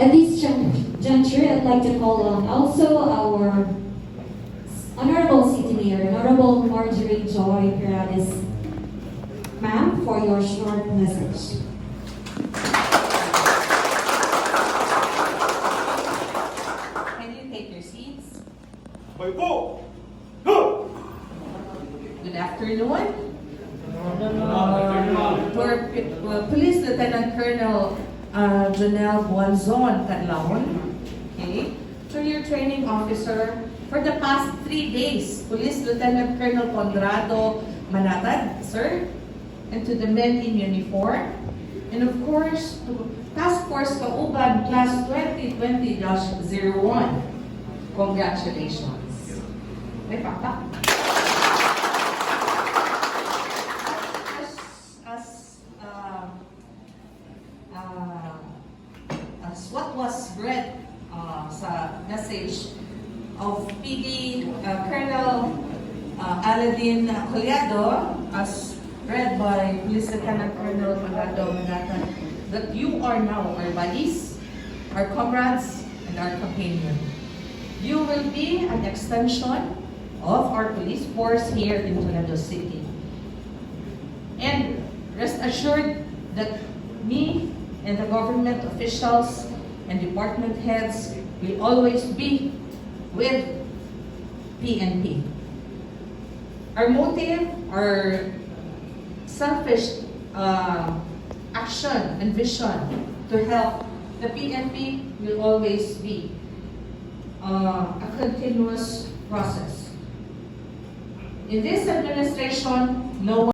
At this juncture, I'd like to call on also our Honorable City Mayor, Honorable Marjorie Joy Perales, ma'am, for your short message. Can you take your seats? May po! Good afternoon. Police Lieutenant Colonel Jonel Buanzon Canlaon, okay, to your training officer for the past 3 days, Police Lieutenant Colonel Conrado Manatad, sir, and to the men in uniform, and of course, to Task Force K.A.U.B.A.N Class 2020-01. Congratulations. May pakpak. As what was read sa message of PD Colonel Aladin Collado, as read by Police Lieutenant Colonel Conrado Manatad, that you are now our buddies, our comrades, and our companion. You will be an extension of our police force here in Toledo City. And rest assured that me and the government officials and department heads will always be with PNP. Our motive, our selfish action and vision to help the PNP will always be a continuous process. In this administration, no one